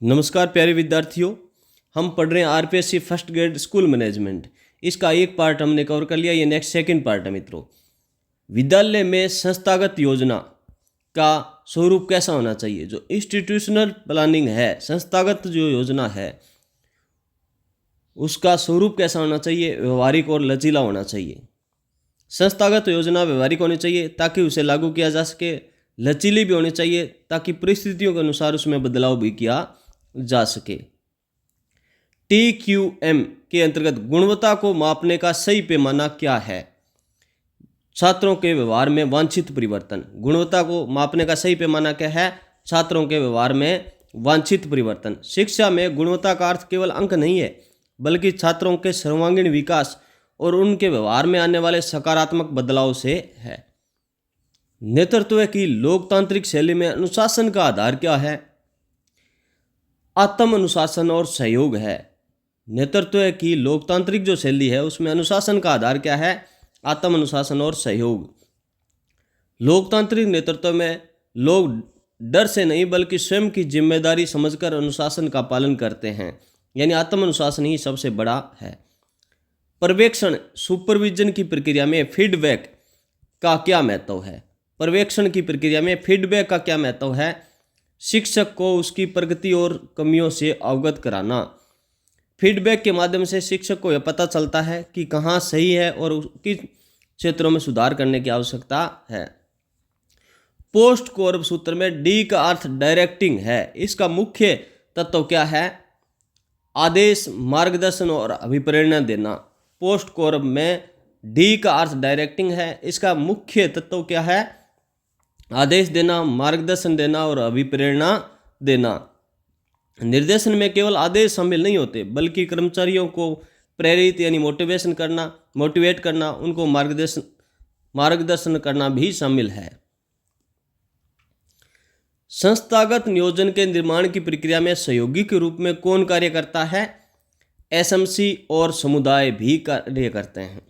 नमस्कार प्यारे विद्यार्थियों। हम पढ़ रहे हैं RPSC first grade school management. इसका एक पार्ट हमने कवर कर लिया, ये नेक्स्ट सेकंड पार्ट है मित्रों। विद्यालय में संस्थागत योजना का स्वरूप कैसा होना चाहिए। जो इंस्टीट्यूशनल प्लानिंग है, संस्थागत जो योजना है उसका स्वरूप कैसा होना चाहिए, व्यवहारिक और लचीला होना चाहिए। संस्थागत योजना व्यवहारिक होनी चाहिए ताकि उसे लागू किया जा सके, लचीली भी होनी चाहिए ताकि परिस्थितियों के अनुसार उसमें बदलाव भी किया जा सके। TQM के अंतर्गत गुणवत्ता को मापने का सही पैमाना क्या है। छात्रों के व्यवहार में वांछित परिवर्तन। गुणवत्ता को मापने का सही पैमाना क्या है? छात्रों के व्यवहार में वांछित परिवर्तन। शिक्षा में गुणवत्ता का अर्थ केवल अंक नहीं है, बल्कि छात्रों के सर्वांगीण विकास और उनके व्यवहार में आने वाले सकारात्मक बदलाव से है। नेतृत्व की लोकतांत्रिक शैली में अनुशासन का आधार क्या है? आत्म अनुशासन और सहयोग है। नेतृत्व की लोकतांत्रिक जो शैली है उसमें अनुशासन का आधार क्या है? आत्म अनुशासन और सहयोग। लोकतांत्रिक नेतृत्व में लोग डर से नहीं बल्कि स्वयं की जिम्मेदारी समझकर अनुशासन का पालन करते हैं, यानी आत्म अनुशासन ही सबसे बड़ा है। पर्यवेक्षण सुपरविजन की प्रक्रिया में फीडबैक का क्या महत्व है? पर्यवेक्षण की प्रक्रिया में फीडबैक का क्या महत्व है? शिक्षक को उसकी प्रगति और कमियों से अवगत कराना। फीडबैक के माध्यम से शिक्षक को यह पता चलता है कि कहाँ सही है और किस क्षेत्रों में सुधार करने की आवश्यकता है। पोस्ट कोर्ब सूत्र में डी का अर्थ डायरेक्टिंग है। इसका मुख्य तत्व क्या है? आदेश, मार्गदर्शन और अभिप्रेरणा देना। पोस्ट कोर्ब में डी का अर्थ डायरेक्टिंग है। इसका मुख्य तत्व क्या है? आदेश देना, मार्गदर्शन देना और अभिप्रेरणा देना। निर्देशन में केवल आदेश शामिल नहीं होते, बल्कि कर्मचारियों को प्रेरित यानी मोटिवेट करना, उनको मार्गदर्शन करना भी शामिल है। संस्थागत नियोजन के निर्माण की प्रक्रिया में सहयोगी के रूप में कौन कार्य करता है? एसएमसी और समुदाय भी कार्य करते हैं।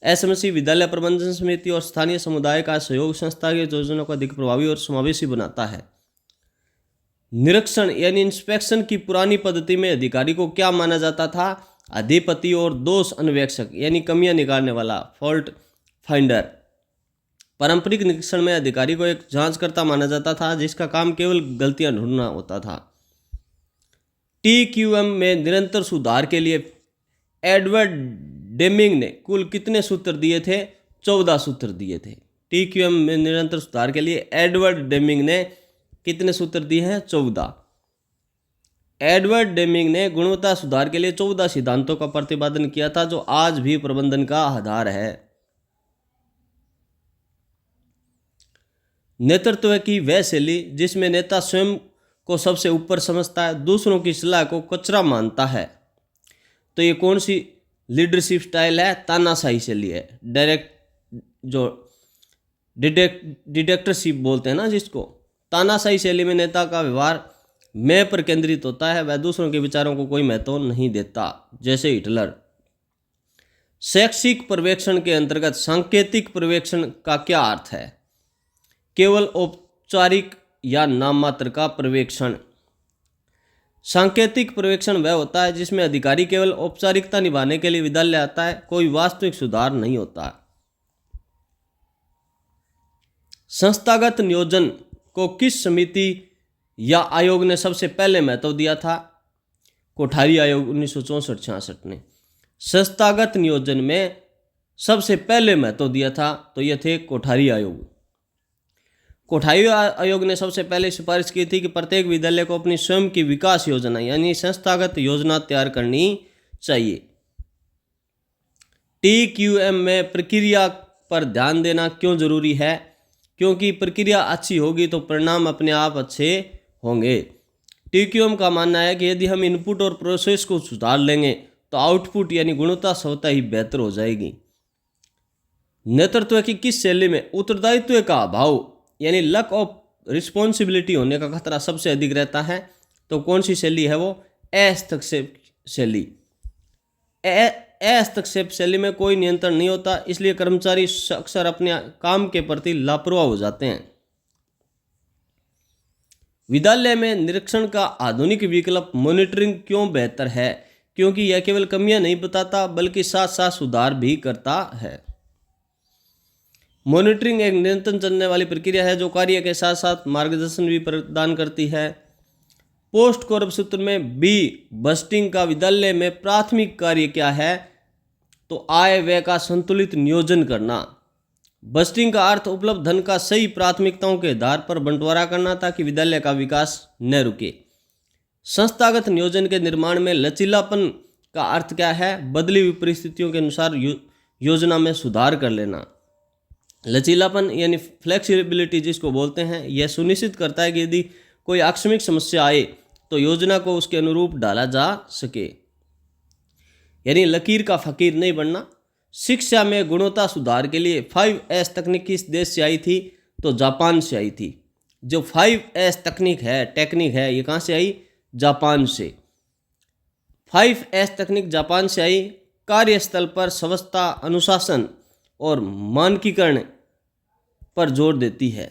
एसएमसी विद्यालय प्रबंधन समिति और स्थानीय समुदाय का सहयोग संस्था की योजना को अधिक प्रभावी और समावेशी बनाता है। निरीक्षण यानी इंस्पेक्शन की पुरानी पद्धति में अधिकारी को क्या माना जाता था? अधिपति और दोष अन्वेषक यानी कमियां निकालने वाला, फॉल्ट फाइंडर। पारंपरिक निरीक्षण में अधिकारी को एक जांचकर्ता माना जाता था जिसका काम केवल गलतियां ढूंढना होता था। TQM में निरंतर सुधार के लिए एडवर्ड डेमिंग ने कुल कितने सूत्र दिए थे? 14 सूत्र दिए थे। TQM में निरंतर सुधार के लिए एडवर्ड डेमिंग ने कितने सूत्र दिए हैं? 14। एडवर्ड डेमिंग ने गुणवत्ता सुधार के लिए 14 सिद्धांतों का प्रतिपादन किया था जो आज भी प्रबंधन का आधार है। नेतृत्व की वह शैली जिसमें नेता स्वयं को सबसे ऊपर समझता है, दूसरों की सलाह को कचरा मानता है, तो ये कौन सी लीडरशिप स्टाइल है? तानाशाही शैली है। डिटेक्टरशिप बोलते हैं ना जिसको। तानाशाही शैली में नेता का व्यवहार मैं पर केंद्रित होता है, वह दूसरों के विचारों को कोई महत्व नहीं देता, जैसे हिटलर। शैक्षिक पर्यवेक्षण के अंतर्गत सांकेतिक पर्यवेक्षण का क्या अर्थ है? केवल औपचारिक या नाम मात्र का पर्यवेक्षण। सांकेतिक पर्यवेक्षण वह होता है जिसमें अधिकारी केवल औपचारिकता निभाने के लिए विद्यालय आता है, कोई वास्तविक सुधार नहीं होता। संस्थागत नियोजन को किस समिति या आयोग ने सबसे पहले महत्व दिया था? कोठारी आयोग 1964-66 ने संस्थागत नियोजन में सबसे पहले महत्व दिया था, तो ये थे कोठारी आयोग। कोठारी आयोग ने सबसे पहले सिफारिश की थी कि प्रत्येक विद्यालय को अपनी स्वयं की विकास योजना यानी संस्थागत योजना तैयार करनी चाहिए। TQM में प्रक्रिया पर ध्यान देना क्यों जरूरी है? क्योंकि प्रक्रिया अच्छी होगी तो परिणाम अपने आप अच्छे होंगे। TQM का मानना है कि यदि हम इनपुट और प्रोसेस को सुधार लेंगे तो आउटपुट यानी गुणवत्ता स्वतः ही बेहतर हो जाएगी। नेतृत्व की किस शैली में उत्तरदायित्व का अभाव यानी लैक ऑफ रिस्पॉन्सिबिलिटी होने का खतरा सबसे अधिक रहता है? तो कौन सी शैली है वो? हस्तक्षेप शैली। हस्तक्षेप शैली में कोई नियंत्रण नहीं होता, इसलिए कर्मचारी अक्सर अपने काम के प्रति लापरवाह हो जाते हैं। विद्यालय में निरीक्षण का आधुनिक विकल्प मॉनिटरिंग क्यों बेहतर है? क्योंकि यह केवल कमियां नहीं बताता बल्कि साथ साथ सुधार भी करता है। मॉनिटरिंग एक निरंतर चलने वाली प्रक्रिया है जो कार्य के साथ साथ मार्गदर्शन भी प्रदान करती है। पोस्ट कोरब सूत्र में बी बस्टिंग का विद्यालय में प्राथमिक कार्य क्या है? तो आय व्यय का संतुलित नियोजन करना। बस्टिंग का अर्थ उपलब्ध धन का सही प्राथमिकताओं के आधार पर बंटवारा करना ताकि विद्यालय का विकास न रुके। संस्थागत नियोजन के निर्माण में लचीलापन का अर्थ क्या है? बदली हुई परिस्थितियों के अनुसार योजना में सुधार कर लेना। लचीलापन यानी फ्लेक्सिबिलिटी जिसको बोलते हैं, यह सुनिश्चित करता है कि यदि कोई आकस्मिक समस्या आए तो योजना को उसके अनुरूप डाला जा सके, यानी लकीर का फकीर नहीं बनना। शिक्षा में गुणवत्ता सुधार के लिए 5S तकनीक किस देश से आई थी? तो जापान से आई थी। जो 5S टेक्निक है ये कहाँ से आई? जापान से। 5S तकनीक जापान से आई। कार्यस्थल पर स्वच्छता, अनुशासन और मानकीकरण पर जोर देती है।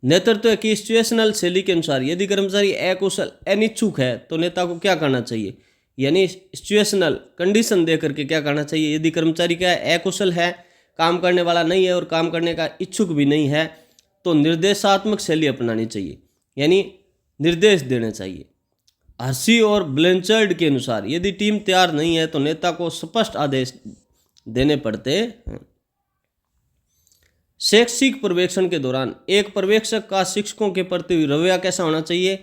नेतृत्व की सिचुएशनल शैली के अनुसार यदि कर्मचारी अकुशल, अनिच्छुक है तो नेता को क्या करना चाहिए? यानी सिचुएशनल कंडीशन दे करके क्या करना चाहिए? यदि कर्मचारी क्या है? अकुशल है, काम करने वाला नहीं है और काम करने का इच्छुक भी नहीं है तो निर्देशात्मक शैली अपनानी चाहिए, यानी निर्देश देने चाहिए। हर्सी और ब्लेंचर्ड के अनुसार यदि टीम तैयार नहीं है तो नेता को स्पष्ट आदेश देने पड़ते हैं। शैक्षिक पर्यवेक्षण के दौरान एक पर्यवेक्षक का शिक्षकों के प्रति रवैया कैसा होना चाहिए?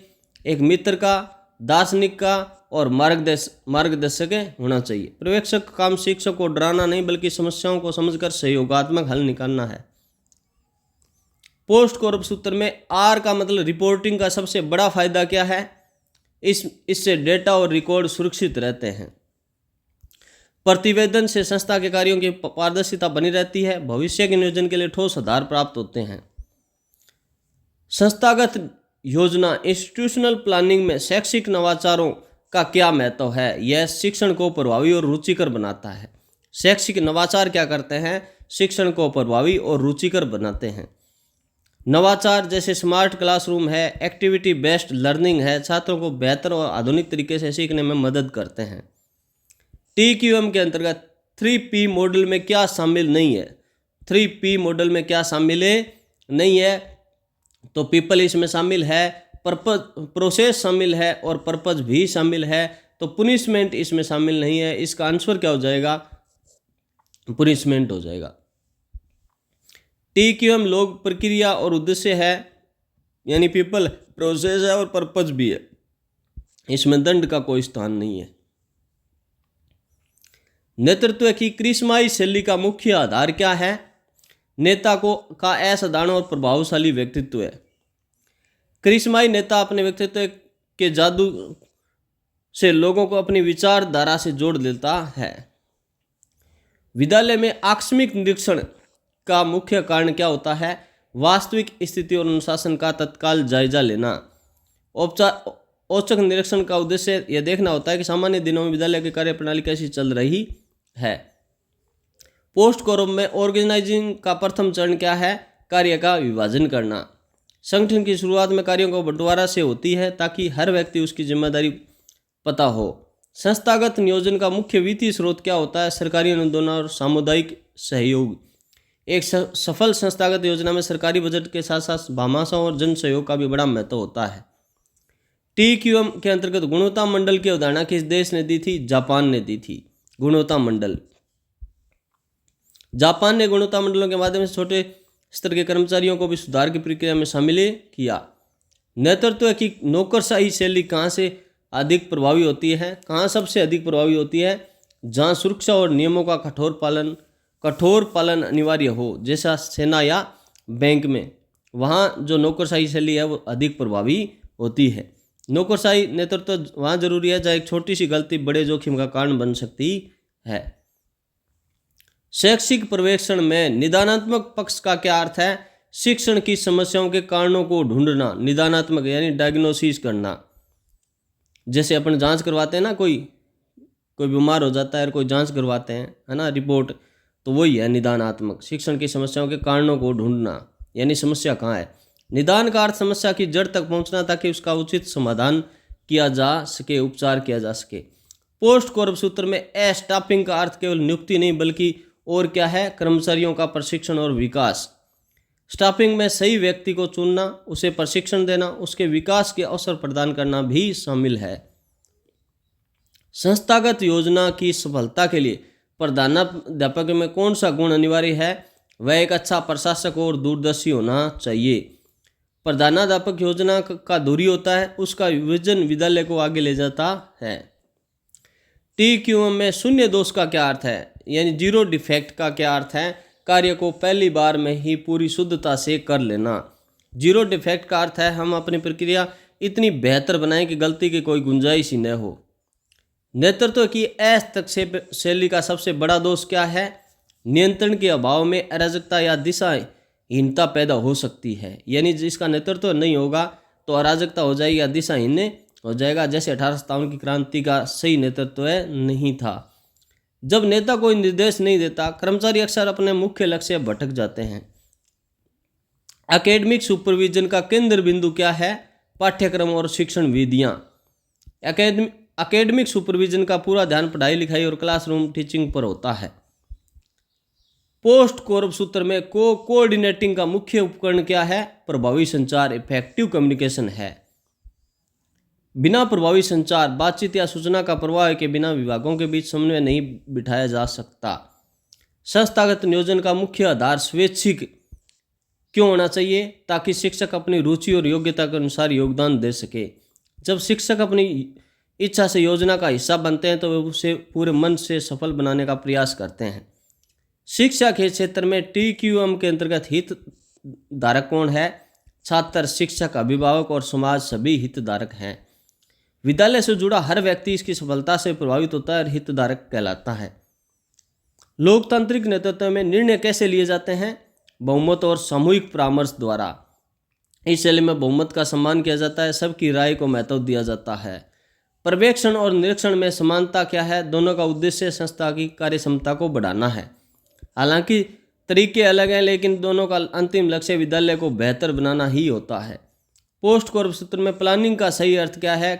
एक मित्र का, दार्शनिक का और मार्गदर्शक होना चाहिए। पर्यवेक्षक का काम शिक्षक को डराना नहीं बल्कि समस्याओं को समझकर सहयोगात्मक हल निकालना है। पोस्ट कोरब सूत्र में आर का मतलब रिपोर्टिंग का सबसे बड़ा फायदा क्या है? इससे डेटा और रिकॉर्ड सुरक्षित रहते हैं। प्रतिवेदन से संस्था के कार्यों की पारदर्शिता बनी रहती है। भविष्य के नियोजन के लिए ठोस आधार प्राप्त होते हैं। संस्थागत योजना इंस्टीट्यूशनल प्लानिंग में शैक्षिक नवाचारों का क्या महत्व है? यह शिक्षण को प्रभावी और रुचिकर बनाता है। शैक्षिक नवाचार क्या करते हैं? शिक्षण को प्रभावी और रुचिकर बनाते हैं। नवाचार जैसे स्मार्ट क्लासरूम है, एक्टिविटी बेस्ड लर्निंग है, छात्रों को बेहतर और आधुनिक तरीके से सीखने में मदद करते हैं। TQM के अंतर्गत 3P मॉडल में क्या शामिल नहीं है? 3P मॉडल में क्या शामिल नहीं है? तो पीपल इसमें शामिल है, पर्पज प्रोसेस शामिल है और पर्पज भी शामिल है। तो पुनिशमेंट इसमें शामिल नहीं है। इसका आंसर क्या हो जाएगा? पुनिशमेंट हो जाएगा। TQM लोग, प्रक्रिया और उद्देश्य है, यानी पीपल प्रोसेस है और पर्पज भी है। इसमें दंड का कोई स्थान नहीं है। नेतृत्व की क्रिस्माई शैली का मुख्य आधार क्या है? नेता का असाधारण और प्रभावशाली व्यक्तित्व है। क्रिस्माई नेता अपने व्यक्तित्व के जादू से लोगों को अपनी विचारधारा से जोड़ देता है। विद्यालय में आकस्मिक निरीक्षण का मुख्य कारण क्या होता है? वास्तविक स्थिति और अनुशासन का तत्काल जायजा लेना। औचक निरीक्षण का उद्देश्य यह देखना होता है कि सामान्य दिनों में विद्यालय की कार्यप्रणाली कैसी चल रही है। पोस्ट कोरब में ऑर्गेनाइजिंग का प्रथम चरण क्या है? कार्य का विभाजन करना। संगठन की शुरुआत में कार्यों को बंटवारा से होती है ताकि हर व्यक्ति उसकी जिम्मेदारी पता हो। संस्थागत नियोजन का मुख्य वित्तीय स्रोत क्या होता है? सरकारी अनुदान और सामुदायिक सहयोग। एक सफल संस्थागत योजना में सरकारी बजट के साथ साथ भामाशाह और जन सहयोग का भी बड़ा महत्व होता है। TQM के अंतर्गत गुणवत्ता मंडल की अवधारणा किस देश ने दी थी? जापान ने दी थी। गुणवत्ता मंडल, जापान ने गुणवत्ता मंडलों के माध्यम से छोटे स्तर के कर्मचारियों को भी सुधार की प्रक्रिया में शामिल किया। नेतृत्व की नौकरशाही शैली कहाँ से अधिक प्रभावी होती है? कहाँ सबसे अधिक प्रभावी होती है? जहाँ सुरक्षा और नियमों का कठोर पालन अनिवार्य हो, जैसा सेना या बैंक में, वहाँ जो नौकरशाही शैली है वो अधिक प्रभावी होती है। नौकरशाही नेतृत्व वहाँ जरूरी है जहाँ एक छोटी सी गलती बड़े जोखिम का कारण बन सकती है। शैक्षिक पर्यवेक्षण में निदानात्मक पक्ष का क्या अर्थ है? शिक्षण की समस्याओं के कारणों को ढूंढना। निदानात्मक यानी डायग्नोसिस करना। जैसे अपन जांच करवाते हैं ना, कोई बीमार हो जाता है और कोई जांच करवाते हैं, है ना, रिपोर्ट, तो वही है निदानात्मक। शिक्षण की समस्याओं के कारणों को ढूंढना, यानी समस्या कहाँ है। निदान का अर्थ समस्या की जड़ तक पहुंचना ताकि उसका उचित समाधान किया जा सके, उपचार किया जा सके। पोस्ट कोर्प सूत्र में स्टाफिंग का अर्थ केवल नियुक्ति नहीं बल्कि और क्या है, कर्मचारियों का प्रशिक्षण और विकास। स्टाफिंग में सही व्यक्ति को चुनना, उसे प्रशिक्षण देना, उसके विकास के अवसर प्रदान करना भी शामिल है। संस्थागत योजना की सफलता के लिए प्रधानाध्यापक में कौन सा गुण अनिवार्य है? वह एक अच्छा प्रशासक और दूरदर्शी होना चाहिए। प्रधानाध्यापक योजना का धुरी होता है, उसका विजन विद्यालय को आगे ले जाता है। TQM में शून्य दोष का क्या अर्थ है, यानी जीरो डिफेक्ट का क्या अर्थ है? कार्य को पहली बार में ही पूरी शुद्धता से कर लेना। जीरो डिफेक्ट का अर्थ है हम अपनी प्रक्रिया इतनी बेहतर बनाएं कि गलती की कोई गुंजाइश ही न हो। नेतृत्व की हस्तक्षेप शैली का सबसे बड़ा दोष क्या है? नियंत्रण के अभाव में अराजकता या दिशाहीनता पैदा हो सकती है, यानी जिसका नेतृत्व नहीं होगा तो अराजकता हो जाएगी या दिशाहीन हो जाएगा, जैसे 1857 की क्रांति का सही नेतृत्व नहीं था। जब नेता कोई निर्देश नहीं देता, कर्मचारी अक्सर अपने मुख्य लक्ष्य भटक जाते हैं। एकेडमिक सुपरविजन का केंद्र बिंदु क्या है? पाठ्यक्रम और शिक्षण विधियां। एकेडमिक सुपरविजन का पूरा ध्यान पढ़ाई लिखाई और क्लासरूम टीचिंग पर होता है। पोस्ट कोर्प सूत्र में कोऑर्डिनेटिंग का मुख्य उपकरण क्या है? प्रभावी संचार, इफेक्टिव कम्युनिकेशन है। बिना प्रभावी संचार, बातचीत या सूचना का प्रवाह के बिना विभागों के बीच समन्वय नहीं बिठाया जा सकता। संस्थागत नियोजन का मुख्य आधार स्वैच्छिक क्यों होना चाहिए? ताकि शिक्षक अपनी रुचि और योग्यता के अनुसार योगदान दे सके। जब शिक्षक अपनी इच्छा से योजना का हिस्सा बनते हैं तो वे उसे पूरे मन से सफल बनाने का प्रयास करते हैं। शिक्षा के क्षेत्र में TQM के अंतर्गत हितधारक कौन है? छात्र, शिक्षक, अभिभावक और समाज सभी हितधारक हैं। विद्यालय से जुड़ा हर व्यक्ति इसकी सफलता से प्रभावित होता है और हितधारक कहलाता है। लोकतांत्रिक नेतृत्व में निर्णय कैसे लिए जाते हैं? बहुमत और सामूहिक परामर्श द्वारा। इस शैली में बहुमत का सम्मान किया जाता है, सबकी राय को महत्व दिया जाता है। पर्यवेक्षण और निरीक्षण में समानता क्या है? दोनों का उद्देश्य संस्था की कार्यक्षमता को बढ़ाना है। हालांकि तरीके अलग हैं, लेकिन दोनों का अंतिम लक्ष्य विद्यालय को बेहतर बनाना ही होता है। पोस्ट कोर्प सूत्र में प्लानिंग का सही अर्थ क्या है?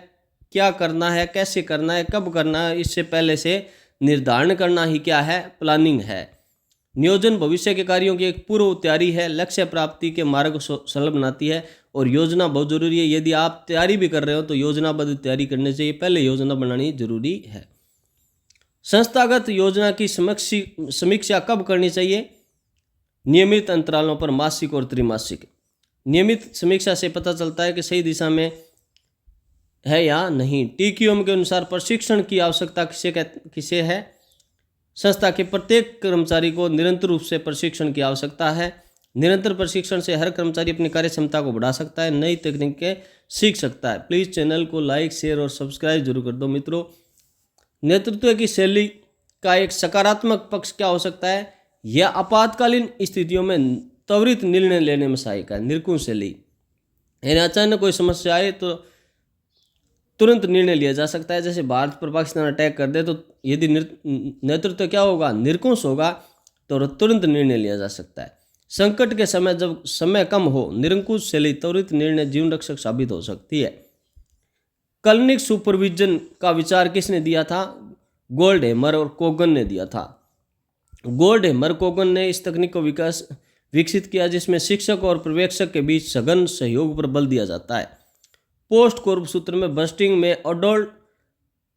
क्या करना है, कैसे करना है, कब करना है, इससे पहले से निर्धारण करना ही क्या है? प्लानिंग है। नियोजन भविष्य के कार्यों की एक पूर्व तैयारी है, लक्ष्य प्राप्ति के मार्ग को सरल बनाती है और योजना बहुत जरूरी है। यदि आप तैयारी भी कर रहे हो तो योजनाबद्ध तैयारी करनी चाहिए, पहले योजना बनानी जरूरी है। संस्थागत योजना की समीक्षा कब करनी चाहिए? नियमित अंतरालों पर, मासिक और त्रैमासिक। नियमित समीक्षा से पता चलता है कि सही दिशा में है या नहीं। TQM के अनुसार प्रशिक्षण की आवश्यकता किसे है? संस्था के प्रत्येक कर्मचारी को निरंतर रूप से प्रशिक्षण की आवश्यकता है। निरंतर प्रशिक्षण से हर कर्मचारी अपनी कार्य क्षमता को बढ़ा सकता है, नई तकनीकें सीख सकता है। प्लीज़ चैनल को लाइक, शेयर और सब्सक्राइब जरूर कर दो मित्रों। नेतृत्व की शैली का एक सकारात्मक पक्ष क्या हो सकता है? यह आपातकालीन स्थितियों में त्वरित निर्णय लेने में सहायक है। निरकुश शैली, यानी अचानक कोई समस्या आए तो तुरंत निर्णय लिया जा सकता है। जैसे भारत पर पाकिस्तान अटैक कर दे तो यदि नेतृत्व क्या होगा? निरकुश होगा तो तुरंत निर्णय लिया जा सकता है। संकट के समय जब समय कम हो, निरंकुश शैली त्वरित निर्णय जीवन रक्षक साबित हो सकती है। क्लिनिक सुपरविजन का विचार किसने दिया था? गोल्डहैमर और कोगन ने दिया था। गोल्डहैमर कोगन ने इस तकनीक को विकसित किया जिसमें शिक्षक और पर्यवेक्षक के बीच सघन सहयोग पर बल दिया जाता है। पोस्ट कोर्प सूत्र में बस्टिंग में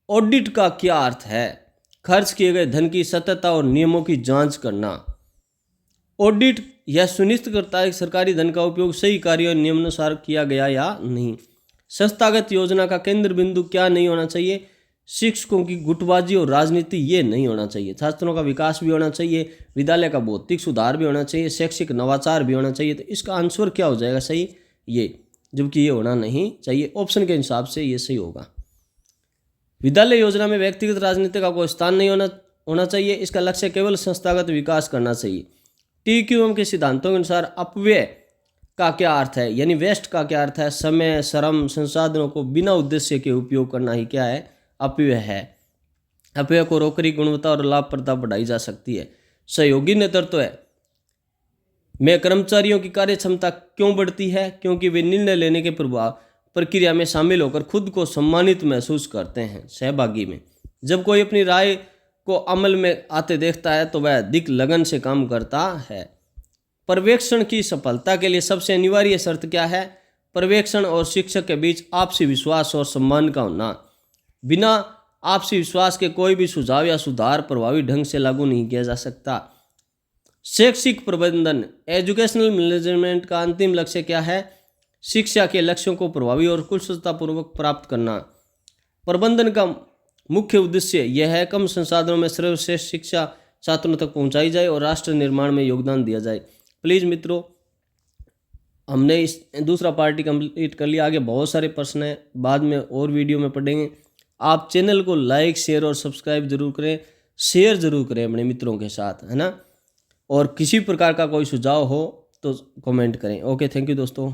ऑडिट का क्या अर्थ है? खर्च किए गए धन की सत्यता और नियमों की जांच करना। ऑडिट यह सुनिश्चित करता है कि सरकारी धन का उपयोग सही कार्य और नियमानुसार किया गया या नहीं। संस्थागत योजना का केंद्र बिंदु क्या नहीं होना चाहिए? शिक्षकों की गुटबाजी और राजनीति ये नहीं होना चाहिए। छात्रों का विकास भी होना चाहिए, विद्यालय का भौतिक सुधार भी होना चाहिए, शैक्षिक नवाचार भी होना चाहिए। तो इसका आंसर क्या हो जाएगा सही? ये, जबकि ये होना नहीं चाहिए। ऑप्शन के हिसाब से ये सही होगा। विद्यालय योजना में व्यक्तिगत राजनीति का कोई स्थान नहीं होना चाहिए। इसका लक्ष्य केवल संस्थागत विकास करना चाहिए। TQM के सिद्धांतों के अनुसार अपव्यय का क्या अर्थ है, यानी वेस्ट का क्या अर्थ है? समय, श्रम, संसाधनों को बिना उद्देश्य के उपयोग करना ही क्या है? अपव्यय है। अपव्यय को रोककर गुणवत्ता और लाभप्रदता बढ़ाई जा सकती है। सहयोगी नेतृत्व है। में कर्मचारियों की कार्य क्षमता क्यों बढ़ती है? क्योंकि वे निर्णय लेने के प्रभाव प्रक्रिया में शामिल होकर खुद को सम्मानित महसूस करते हैं। सहभागी में जब कोई अपनी राय को अमल में आते देखता है तो वह अधिक लगन से काम करता है। पर्यवेक्षण की सफलता के लिए सबसे अनिवार्य शर्त क्या है? पर्यवेक्षण और शिक्षक के बीच आपसी विश्वास और सम्मान का होना। बिना आपसी विश्वास के कोई भी सुझाव या सुधार प्रभावी ढंग से लागू नहीं किया जा सकता। शैक्षिक प्रबंधन एजुकेशनल मैनेजमेंट का अंतिम लक्ष्य क्या है? शिक्षा के लक्ष्यों को प्रभावी और कुशलतापूर्वक प्राप्त करना। प्रबंधन का मुख्य उद्देश्य यह है कम संसाधनों में सर्वश्रेष्ठ शिक्षा छात्रों तक पहुंचाई जाए और राष्ट्र निर्माण में योगदान दिया जाए। प्लीज़ मित्रों, हमने इस दूसरा पार्टी कंप्लीट कर लिया। आगे बहुत सारे प्रश्न हैं, बाद में और वीडियो में पढ़ेंगे। आप चैनल को लाइक शेयर और सब्सक्राइब जरूर करें, शेयर जरूर करें अपने मित्रों के साथ, है ना। और किसी प्रकार का कोई सुझाव हो तो कमेंट करें। ओके, थैंक यू दोस्तों।